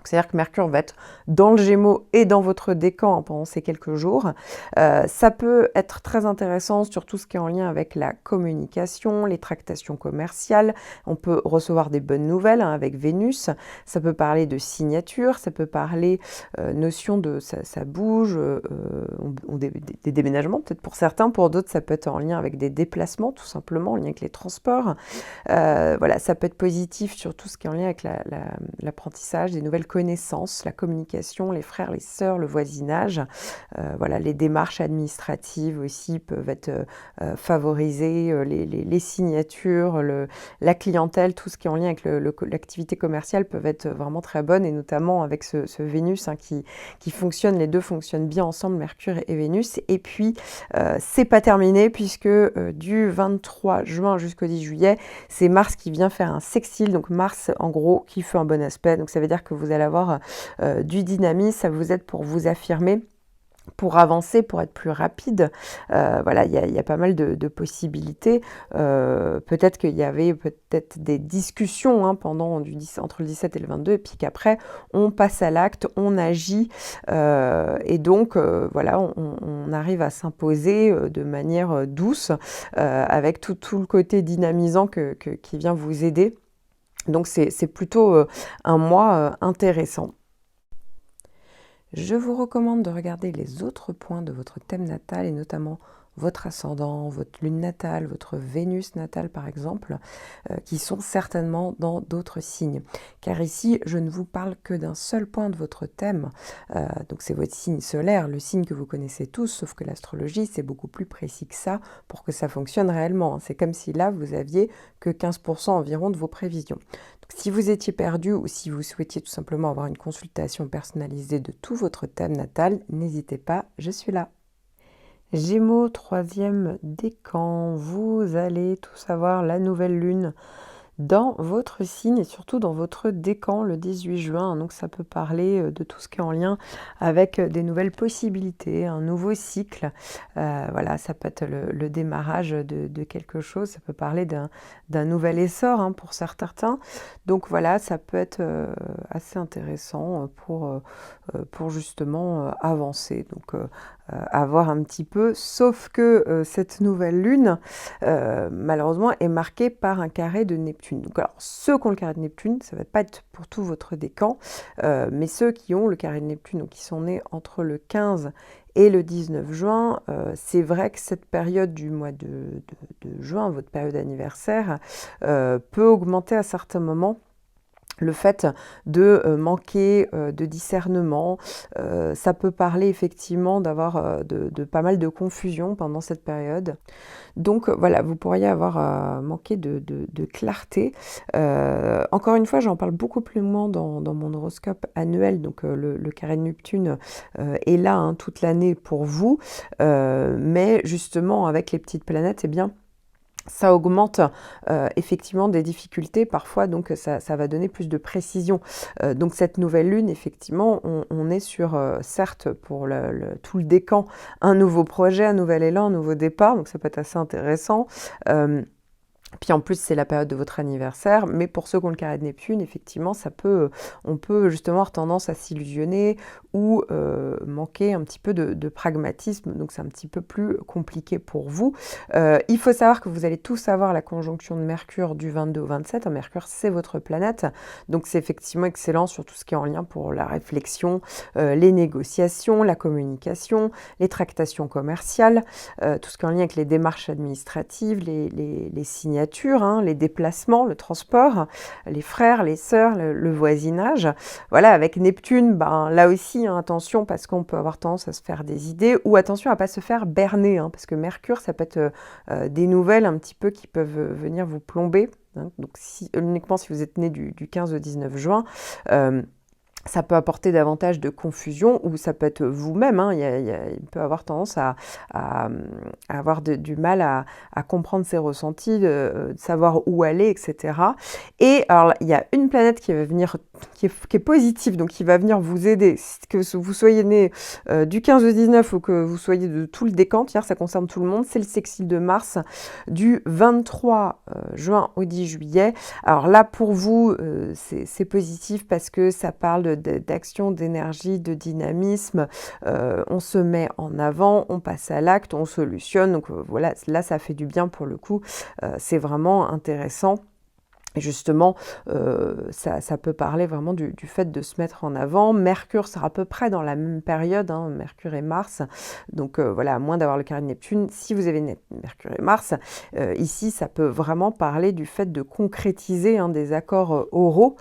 Speaker 1: C'est-à-dire que Mercure va être dans le Gémeaux et dans votre décan pendant ces quelques jours. Ça peut être très intéressant sur tout ce qui est en lien avec la communication, les tractations commerciales. On peut recevoir des bonnes nouvelles hein, avec Vénus. Ça peut parler de signature, ça peut parler notion de ça bouge, des déménagements peut-être pour certains, pour d'autres ça peut être en lien avec des déplacements tout simplement, en lien avec les transports. Voilà, ça peut être positif sur tout ce qui est en lien avec l'apprentissage, des nouvelles connaissances, la communication, les frères, les sœurs, le voisinage. Voilà, les démarches administratives aussi peuvent être favorisées, les signatures, la clientèle, tout ce qui est en lien avec l'activité commerciale peuvent être vraiment très bonnes, et notamment avec ce Vénus hein, qui fonctionne, les deux fonctionnent bien ensemble, Mercure et Vénus. Et puis, c'est pas terminé puisque du 23 juin jusqu'au 10 juillet, c'est Mars qui vient faire un sextile, donc Mars en gros qui fait un bon aspect, donc ça veut dire que vous allez avoir du dynamisme, ça vous aide pour vous affirmer, pour avancer, pour être plus rapide. Voilà, il y a pas mal de possibilités. Peut-être qu'il y avait peut-être des discussions hein, entre le 17 et le 22, et puis qu'après, on passe à l'acte, on agit, et donc, voilà, on arrive à s'imposer de manière douce, avec tout le côté dynamisant qui vient vous aider. Donc, c'est plutôt un mois intéressant. Je vous recommande de regarder les autres points de votre thème natal, et notamment votre ascendant, votre lune natale, votre Vénus natale par exemple, qui sont certainement dans d'autres signes. Car ici, je ne vous parle que d'un seul point de votre thème, donc c'est votre signe solaire, le signe que vous connaissez tous, sauf que l'astrologie, c'est beaucoup plus précis que ça pour que ça fonctionne réellement. C'est comme si là, vous aviez que 15% environ de vos prévisions. Si vous étiez perdu ou si vous souhaitiez tout simplement avoir une consultation personnalisée de tout votre thème natal, n'hésitez pas, je suis là. Gémeaux, troisième décan, vous allez tout savoir, la nouvelle lune dans votre signe et surtout dans votre décan le 18 juin. Donc ça peut parler de tout ce qui est en lien avec des nouvelles possibilités, un nouveau cycle. Voilà, ça peut être le démarrage de quelque chose, ça peut parler d'un nouvel essor pour certains. Donc voilà, ça peut être assez intéressant pour justement avancer. Donc avoir un petit peu, sauf que cette nouvelle lune, malheureusement, est marquée par un carré de Neptune. Donc, alors, ceux qui ont le carré de Neptune, ça ne va pas être pour tout votre décan, mais ceux qui ont le carré de Neptune, donc qui sont nés entre le 15 et le 19 juin, c'est vrai que cette période du mois de juin, votre période anniversaire, peut augmenter à certains moments le fait de manquer de discernement. Ça peut parler effectivement d'avoir de pas mal de confusion pendant cette période. Donc voilà, vous pourriez avoir manqué de clarté. Encore une fois, j'en parle beaucoup plus loin dans mon horoscope annuel. Donc le carré de Neptune est là toute l'année pour vous. Mais justement, avec les petites planètes, eh bien, ça augmente effectivement des difficultés parfois, donc ça va donner plus de précision. Donc cette nouvelle lune, effectivement, on est sur, certes, pour tout le décan, un nouveau projet, un nouvel élan, un nouveau départ, donc ça peut être assez intéressant. Puis en plus, c'est la période de votre anniversaire, mais pour ceux qui ont le carré de Neptune, effectivement, on peut justement avoir tendance à s'illusionner ou manquer un petit peu de pragmatisme, donc c'est un petit peu plus compliqué pour vous. Il faut savoir que vous allez tous avoir la conjonction de Mercure du 22 au 27. Mercure, c'est votre planète, donc c'est effectivement excellent sur tout ce qui est en lien pour la réflexion, les négociations, la communication, les tractations commerciales, tout ce qui est en lien avec les démarches administratives, les signatures, les déplacements, le transport, les frères, les sœurs, le voisinage. Voilà, avec Neptune, là aussi, attention, parce qu'on peut avoir tendance à se faire des idées, ou attention à ne pas se faire berner, parce que Mercure, ça peut être des nouvelles un petit peu qui peuvent venir vous plomber. Donc uniquement si vous êtes né du 15 au 19 juin, ça peut apporter davantage de confusion, ou ça peut être vous-même. Il peut avoir tendance à avoir du mal à comprendre ses ressentis, de savoir où aller, etc. Et alors, il y a une planète qui va venir, qui est positive, donc qui va venir vous aider, que vous soyez né du 15 au 19 ou que vous soyez de tout le décan, ça concerne tout le monde, c'est le sextile de Mars du 23 juin au 10 juillet. Alors là, pour vous, c'est positif parce que ça parle d'action, d'énergie, de dynamisme. On se met en avant, on passe à l'acte, on solutionne. Donc voilà, là, ça fait du bien pour le coup. C'est vraiment intéressant. Et justement, ça peut parler vraiment du fait de se mettre en avant. Mercure sera à peu près dans la même période, Mercure et Mars. Donc voilà, à moins d'avoir le carré de Neptune, si vous avez Mercure et Mars, ici, ça peut vraiment parler du fait de concrétiser des accords oraux,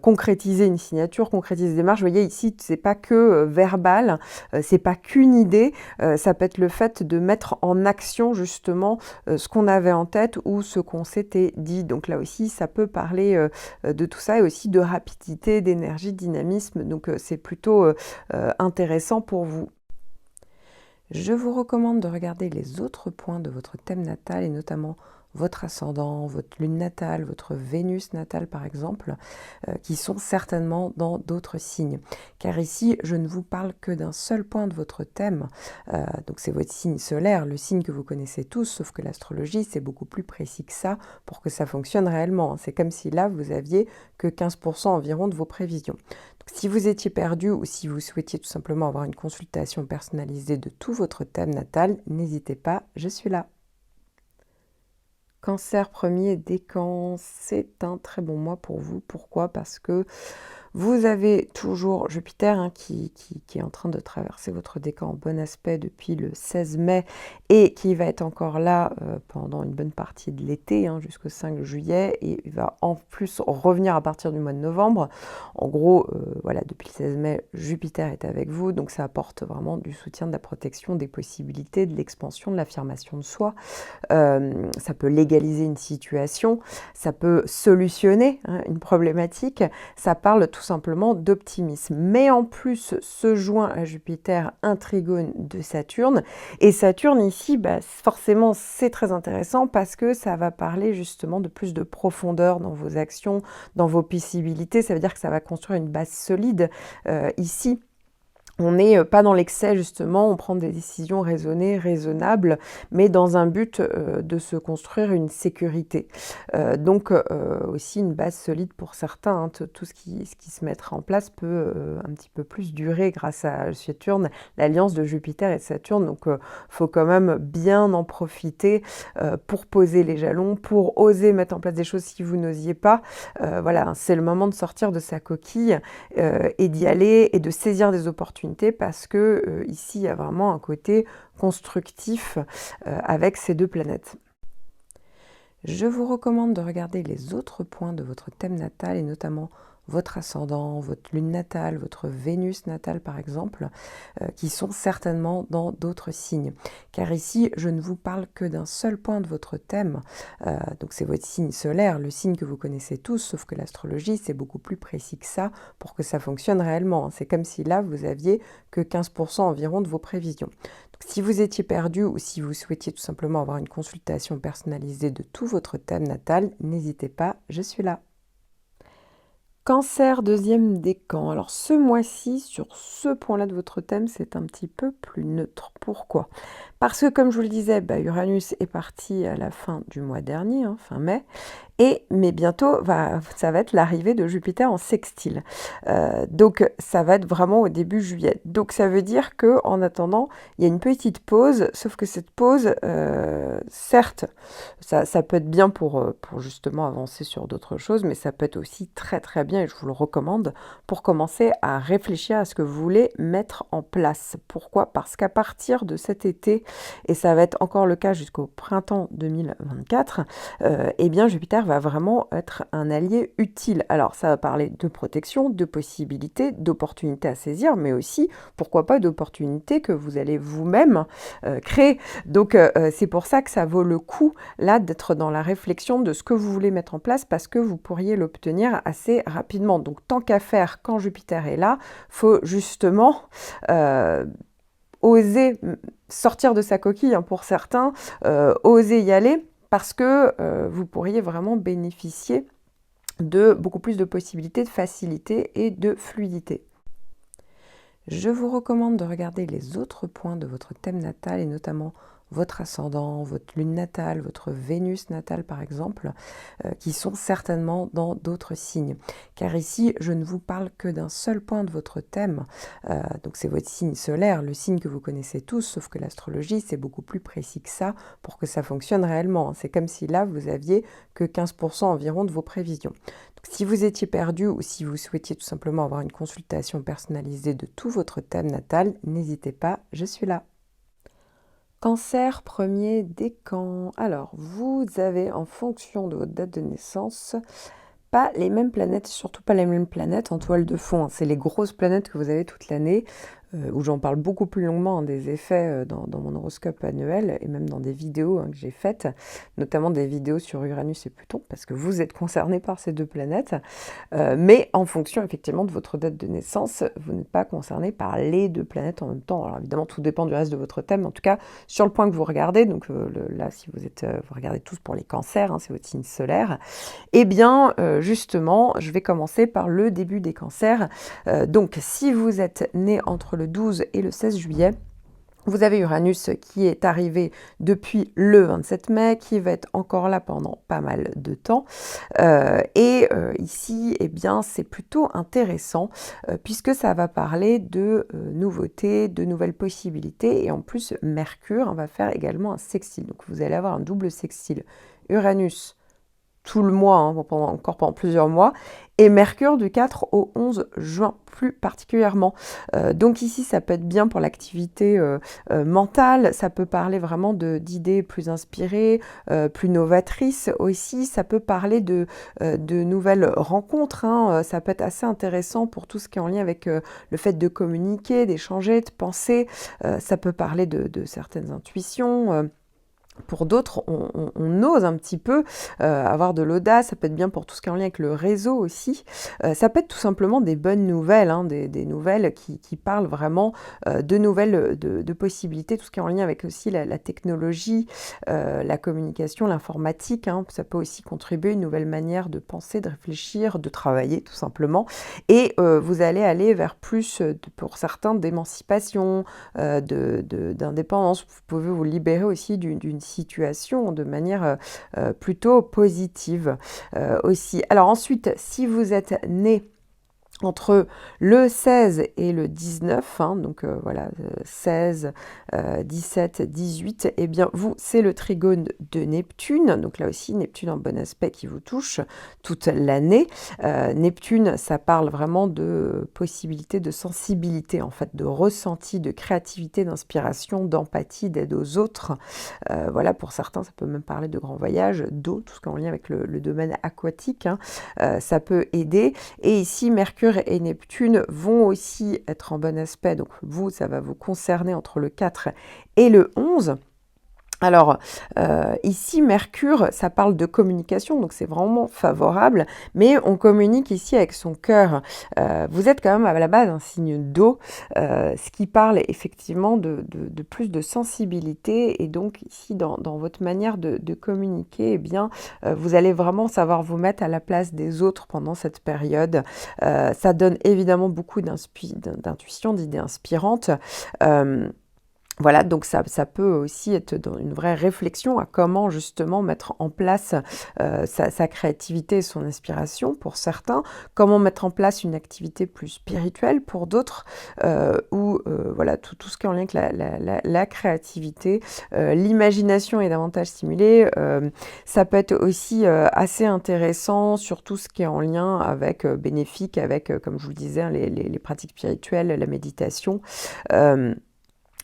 Speaker 1: concrétiser une signature, concrétiser des démarches. Vous voyez, ici, c'est pas que verbal, c'est pas qu'une idée, ça peut être le fait de mettre en action justement ce qu'on avait en tête ou ce qu'on s'était dit. Donc là aussi, ça peut parler de tout ça et aussi de rapidité, d'énergie, de dynamisme. Donc c'est plutôt intéressant pour vous. Je vous recommande de regarder les autres points de votre thème natal et notamment votre ascendant, votre lune natale, votre Vénus natale par exemple, qui sont certainement dans d'autres signes. Car ici, je ne vous parle que d'un seul point de votre thème, donc c'est votre signe solaire, le signe que vous connaissez tous, sauf que l'astrologie, c'est beaucoup plus précis que ça pour que ça fonctionne réellement. C'est comme si là, vous aviez que 15% environ de vos prévisions. Donc, si vous étiez perdu ou si vous souhaitiez tout simplement avoir une consultation personnalisée de tout votre thème natal, n'hésitez pas, je suis là. Cancer premier décan, c'est un très bon mois pour vous. Pourquoi ? Parce que Vous avez toujours Jupiter hein, qui est en train de traverser votre décan en bon aspect depuis le 16 mai et qui va être encore là pendant une bonne partie de l'été hein, jusqu'au 5 juillet et il va en plus revenir à partir du mois de novembre. En gros, voilà, depuis le 16 mai, Jupiter est avec vous, donc ça apporte vraiment du soutien, de la protection, des possibilités, de l'expansion, de l'affirmation de soi. Ça peut légaliser une situation, ça peut solutionner hein, une problématique, ça parle tout simplement d'optimisme. Mais en plus, se joint à Jupiter un trigone de Saturne, et Saturne ici, forcément c'est très intéressant parce que ça va parler justement de plus de profondeur dans vos actions, dans vos possibilités, ça veut dire que ça va construire une base solide ici. On n'est pas dans l'excès justement, on prend des décisions raisonnées, raisonnables, mais dans un but de se construire une sécurité. Donc aussi une base solide pour certains, hein, tout ce qui se mettra en place peut un petit peu plus durer grâce à Saturne, l'alliance de Jupiter et de Saturne, donc faut quand même bien en profiter pour poser les jalons, pour oser mettre en place des choses si vous n'osiez pas. Voilà, c'est le moment de sortir de sa coquille et d'y aller et de saisir des opportunités parce que ici il y a vraiment un côté constructif avec ces deux planètes. Je vous recommande de regarder les autres points de votre thème natal et notamment votre ascendant, votre lune natale, votre Vénus natale par exemple, qui sont certainement dans d'autres signes. Car ici, je ne vous parle que d'un seul point de votre thème, donc c'est votre signe solaire, le signe que vous connaissez tous, sauf que l'astrologie, c'est beaucoup plus précis que ça pour que ça fonctionne réellement. C'est comme si là, vous aviez que 15% environ de vos prévisions. Donc, si vous étiez perdu ou si vous souhaitiez tout simplement avoir une consultation personnalisée de tout votre thème natal, n'hésitez pas, je suis là. Cancer, deuxième décan. Alors ce mois-ci, sur ce point-là de votre thème, c'est un petit peu plus neutre. Pourquoi? Parce que comme je vous le disais, Uranus est parti à la fin du mois dernier, hein, fin mai, mais bientôt, ça va être l'arrivée de Jupiter en sextile. Donc ça va être vraiment au début juillet. Donc ça veut dire qu'en attendant, il y a une petite pause, sauf que cette pause, certes, ça peut être bien pour justement avancer sur d'autres choses, mais ça peut être aussi très très bien, et je vous le recommande, pour commencer à réfléchir à ce que vous voulez mettre en place. Pourquoi? Parce qu'à partir de cet été, et ça va être encore le cas jusqu'au printemps 2024, eh bien Jupiter va vraiment être un allié utile. Alors ça va parler de protection, de possibilités, d'opportunités à saisir, mais aussi, pourquoi pas, d'opportunités que vous allez vous-même créer. Donc c'est pour ça que ça vaut le coup là d'être dans la réflexion de ce que vous voulez mettre en place parce que vous pourriez l'obtenir assez rapidement. Donc tant qu'à faire, quand Jupiter est là, faut justement oser sortir de sa coquille hein, pour certains, oser y aller parce que vous pourriez vraiment bénéficier de beaucoup plus de possibilités, de facilité et de fluidité. Je vous recommande de regarder les autres points de votre thème natal et notamment votre ascendant, votre lune natale, votre Vénus natale par exemple, qui sont certainement dans d'autres signes. Car ici, je ne vous parle que d'un seul point de votre thème, donc c'est votre signe solaire, le signe que vous connaissez tous, sauf que l'astrologie, c'est beaucoup plus précis que ça pour que ça fonctionne réellement. C'est comme si là, vous aviez que 15% environ de vos prévisions. Donc, si vous étiez perdu ou si vous souhaitiez tout simplement avoir une consultation personnalisée de tout votre thème natal, n'hésitez pas, je suis là. Cancer, premier décan. Alors, vous avez en fonction de votre date de naissance, pas les mêmes planètes, surtout pas les mêmes planètes en toile de fond. C'est les grosses planètes que vous avez toute l'année, où j'en parle beaucoup plus longuement hein, des effets dans mon horoscope annuel et même dans des vidéos hein, que j'ai faites, notamment des vidéos sur Uranus et Pluton, parce que vous êtes concernés par ces deux planètes. Mais en fonction effectivement de votre date de naissance, vous n'êtes pas concerné par les deux planètes en même temps. Alors évidemment, tout dépend du reste de votre thème. En tout cas, sur le point que vous regardez, donc là, si vous regardez tous pour les cancers, hein, c'est votre signe solaire, eh bien, justement, je vais commencer par le début des cancers. Donc, si vous êtes né entre le 12 et le 16 juillet, vous avez Uranus qui est arrivé depuis le 27 mai, qui va être encore là pendant pas mal de temps. Ici, eh bien, c'est plutôt intéressant puisque ça va parler de nouveautés, de nouvelles possibilités. Et en plus, Mercure va faire également un sextile. Donc, vous allez avoir un double sextile. Uranus tout le mois, hein, encore pendant plusieurs mois, et Mercure du 4 au 11 juin plus particulièrement. Donc ici, ça peut être bien pour l'activité mentale, ça peut parler vraiment d'idées plus inspirées, plus novatrices aussi, ça peut parler de nouvelles rencontres, hein, ça peut être assez intéressant pour tout ce qui est en lien avec le fait de communiquer, d'échanger, de penser, ça peut parler de certaines intuitions. Pour d'autres, on ose un petit peu avoir de l'audace, ça peut être bien pour tout ce qui est en lien avec le réseau aussi. Ça peut être tout simplement des bonnes nouvelles, hein, des nouvelles qui parlent vraiment de nouvelles, de possibilités, tout ce qui est en lien avec aussi la technologie, la communication, l'informatique. Hein, ça peut aussi contribuer à une nouvelle manière de penser, de réfléchir, de travailler tout simplement. Et vous allez aller vers plus, pour certains, d'émancipation, d'indépendance. Vous pouvez vous libérer aussi d'une situation de manière plutôt positive aussi. Alors ensuite, si vous êtes né entre le 16 et le 19, hein, donc voilà, 16, 17, 18, eh bien vous, c'est le trigone de Neptune, donc là aussi, Neptune en bon aspect qui vous touche toute l'année. Neptune, ça parle vraiment de possibilité, de sensibilité, en fait, de ressenti, de créativité, d'inspiration, d'empathie, d'aide aux autres. Voilà, pour certains, ça peut même parler de grands voyages, d'eau, tout ce qui est en lien avec le domaine aquatique, hein, ça peut aider. Et ici, Mercure et Neptune vont aussi être en bon aspect, donc vous, ça va vous concerner entre le 4 et le 11. Alors, ici, Mercure, ça parle de communication, donc c'est vraiment favorable, mais on communique ici avec son cœur. Vous êtes quand même à la base un signe d'eau, ce qui parle effectivement de plus de sensibilité, et donc ici, dans votre manière de communiquer, eh bien, vous allez vraiment savoir vous mettre à la place des autres pendant cette période. Ça donne évidemment beaucoup d'intuition, d'idées inspirantes. Voilà, donc ça peut aussi être dans une vraie réflexion à comment justement mettre en place sa créativité et son inspiration pour certains, comment mettre en place une activité plus spirituelle pour d'autres, ou voilà, tout ce qui est en lien avec la créativité, l'imagination est davantage stimulée. Ça peut être aussi assez intéressant sur tout ce qui est en lien avec, bénéfique avec, comme je vous le disais, hein, les pratiques spirituelles, la méditation.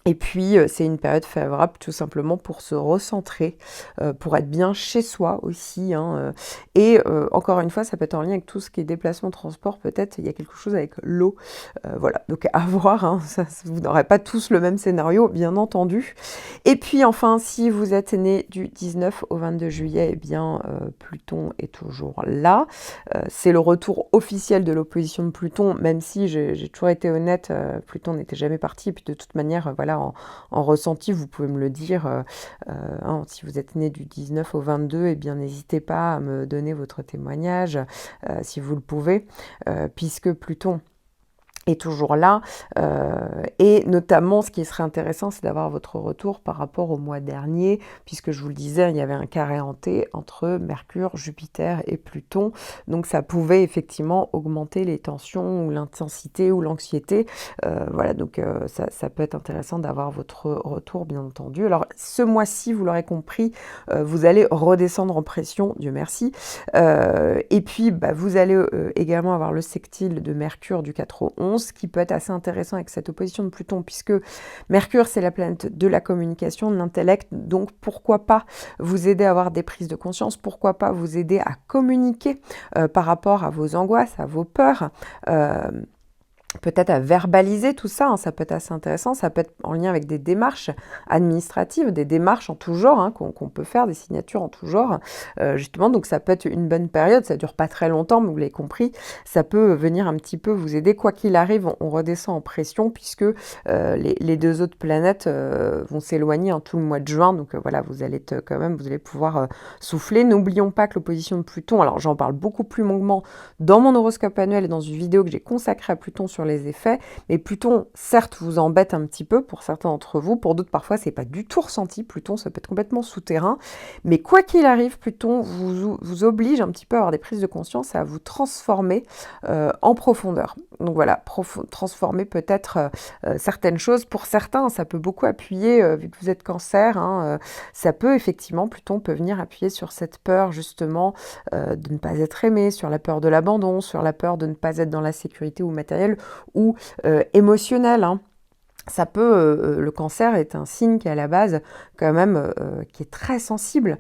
Speaker 1: Et puis, c'est une période favorable tout simplement pour se recentrer, pour être bien chez soi aussi, hein, et encore une fois, ça peut être en lien avec tout ce qui est déplacement, transport, peut-être il y a quelque chose avec l'eau, voilà, donc à voir, hein, vous n'aurez pas tous le même scénario, bien entendu. Et puis enfin, si vous êtes né du 19 au 22 juillet, eh bien, Pluton est toujours là. C'est le retour officiel de l'opposition de Pluton, même si j'ai toujours été honnête, Pluton n'était jamais parti, et puis de toute manière, voilà, en ressenti, vous pouvez me le dire, hein, si vous êtes né du 19 au 22, eh bien n'hésitez pas à me donner votre témoignage, si vous le pouvez, puisque Pluton est toujours là, et notamment ce qui serait intéressant, c'est d'avoir votre retour par rapport au mois dernier, puisque je vous le disais, il y avait un carré hanté entre Mercure, Jupiter et Pluton, donc ça pouvait effectivement augmenter les tensions ou l'intensité ou l'anxiété, voilà, donc ça peut être intéressant d'avoir votre retour, bien entendu. Alors ce mois-ci, vous l'aurez compris, vous allez redescendre en pression, Dieu merci, et puis vous allez également avoir le sextile de Mercure du 4 au 11, qui peut être assez intéressant avec cette opposition de Pluton, puisque Mercure, c'est la planète de la communication, de l'intellect, donc pourquoi pas vous aider à avoir des prises de conscience, pourquoi pas vous aider à communiquer par rapport à vos angoisses, à vos peurs, peut-être à verbaliser tout ça, hein, ça peut être assez intéressant, ça peut être en lien avec des démarches administratives, des démarches en tout genre, hein, qu'on peut faire, des signatures en tout genre, justement, donc ça peut être une bonne période, ça dure pas très longtemps, mais vous l'avez compris, ça peut venir un petit peu vous aider, quoi qu'il arrive, on redescend en pression, puisque les deux autres planètes vont s'éloigner en tout le mois de juin, donc voilà, vous allez quand même, vous allez pouvoir souffler. N'oublions pas que l'opposition de Pluton, alors j'en parle beaucoup plus longuement dans mon horoscope annuel et dans une vidéo que j'ai consacrée à Pluton sur les effets, mais Pluton, certes, vous embête un petit peu pour certains d'entre vous, pour d'autres, parfois, c'est pas du tout ressenti. Pluton, ça peut être complètement souterrain, mais quoi qu'il arrive, Pluton vous oblige un petit peu à avoir des prises de conscience et à vous transformer en profondeur. Donc voilà, transformer peut-être certaines choses. Pour certains, ça peut beaucoup appuyer, vu que vous êtes Cancer, hein, ça peut effectivement, Pluton peut venir appuyer sur cette peur justement de ne pas être aimé, sur la peur de l'abandon, sur la peur de ne pas être dans la sécurité ou matérielle ou émotionnelle, hein. Ça peut, le Cancer est un signe qui à la base quand même qui est très sensible,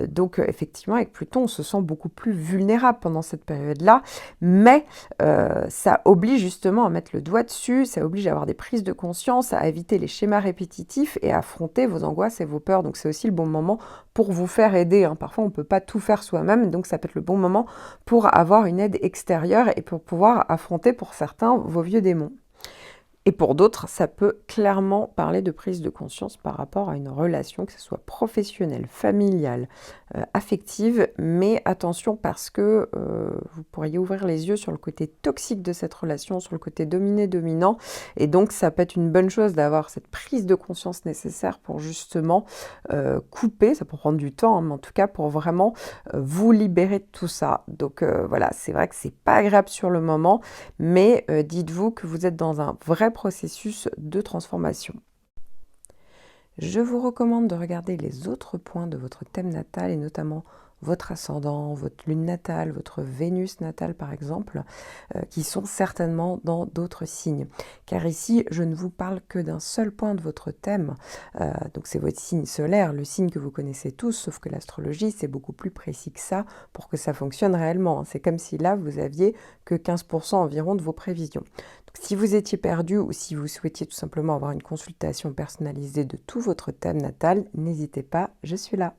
Speaker 1: donc effectivement avec Pluton on se sent beaucoup plus vulnérable pendant cette période-là, mais ça oblige justement à mettre le doigt dessus, ça oblige à avoir des prises de conscience, à éviter les schémas répétitifs et à affronter vos angoisses et vos peurs, donc c'est aussi le bon moment pour vous faire aider, hein. Parfois on ne peut pas tout faire soi-même, donc ça peut être le bon moment pour avoir une aide extérieure et pour pouvoir affronter pour certains vos vieux démons. Et pour d'autres, ça peut clairement parler de prise de conscience par rapport à une relation, que ce soit professionnelle, familiale, affective. Mais attention parce que vous pourriez ouvrir les yeux sur le côté toxique de cette relation, sur le côté dominé-dominant. Et donc, ça peut être une bonne chose d'avoir cette prise de conscience nécessaire pour justement couper. Ça peut prendre du temps, hein, mais en tout cas pour vraiment vous libérer de tout ça. Donc voilà, c'est vrai que c'est pas agréable sur le moment, mais dites-vous que vous êtes dans un vrai processus de transformation. Je vous recommande de regarder les autres points de votre thème natal et notamment votre ascendant, votre lune natale, votre Vénus natale par exemple, qui sont certainement dans d'autres signes. Car ici, je ne vous parle que d'un seul point de votre thème, donc c'est votre signe solaire, le signe que vous connaissez tous, sauf que l'astrologie, c'est beaucoup plus précis que ça pour que ça fonctionne réellement. C'est comme si là, vous aviez que 15% environ de vos prévisions. Donc, si vous étiez perdu ou si vous souhaitiez tout simplement avoir une consultation personnalisée de tout votre thème natal, n'hésitez pas, je suis là.